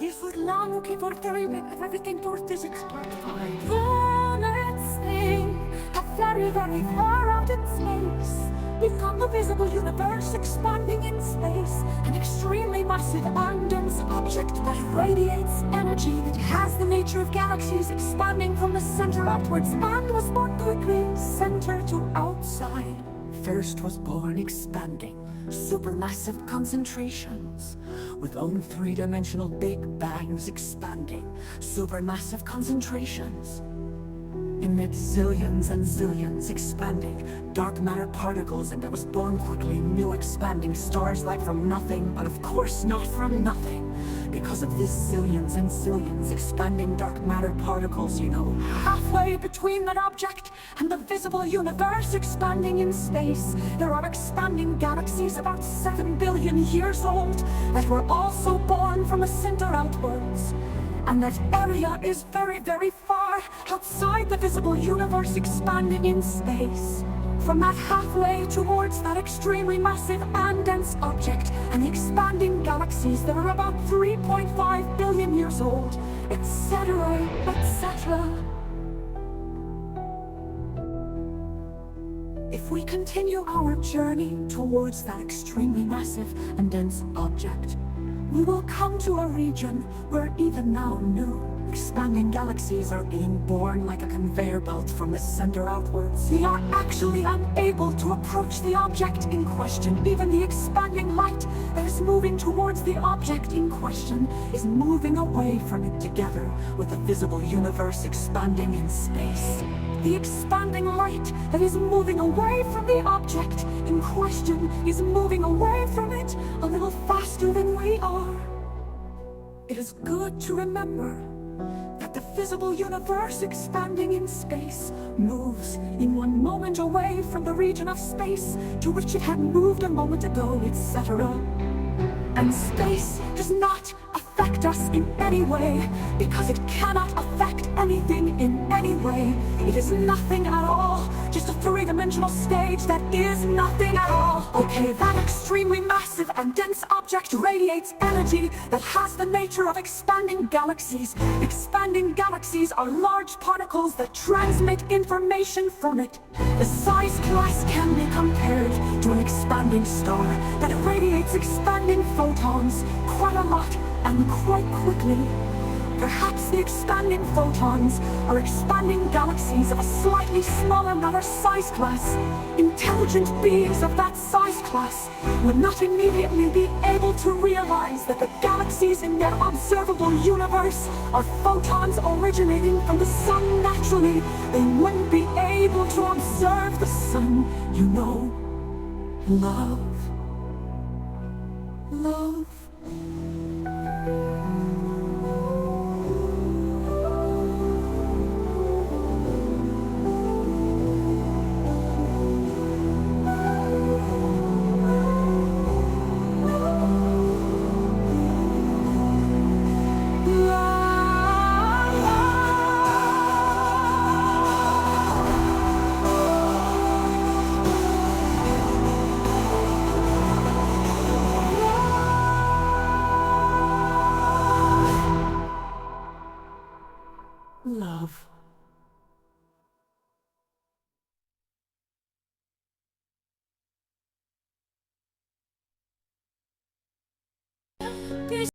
Disfrutando que por terrible everything for physics part 5. Planets think are very, very far out in space. Become the visible universe expanding in space. An extremely massive and dense object that radiates energy that has the nature of galaxies expanding from the center outwards and was born quickly, center to outside. First was born expanding, supermassive concentrations, with own three-dimensional big bangs expanding, supermassive concentrations. Emit zillions and zillions expanding dark matter particles, and I was born quickly new expanding stars like from nothing, but of course not from nothing. Because of this zillions and zillions expanding dark matter particles, halfway between that object and the visible universe expanding in space, there are expanding galaxies about 7 billion years old that were also born from a center outwards. And that area is very, very far outside the visible universe expanding in space. From that halfway towards that extremely massive and dense object and the expanding galaxies that are about 3.5 billion years old, etc., etc. If we continue our journey towards that extremely massive and dense object, we will come to a region where even now new expanding galaxies are being born like a conveyor belt from the center outwards. We are actually unable to approach the object in question. Even the expanding light that is moving towards the object in question is moving away from it together with the visible universe expanding in space. The expanding light that is moving away from the object in question is moving away from it a little faster than we are. It is good to remember that the visible universe expanding in space moves in one moment away from the region of space to which it had moved a moment ago, etc. And space does not affect us in any way, because it cannot affect anything in any way. It is nothing at all, just a three-dimensional stage that is nothing at all. Okay, that extremely massive and dense object radiates energy that has the nature of expanding galaxies. Expanding galaxies are large particles that transmit information from it. The size class can be compared to an expanding star that radiates expanding photons quite a lot and quite quickly. Perhaps the expanding photons are expanding galaxies of a slightly smaller matter size class. Intelligent beings of that size class would not immediately be able to realize that the galaxies in their observable universe are photons originating from the sun naturally. They wouldn't be able to observe the sun. Love.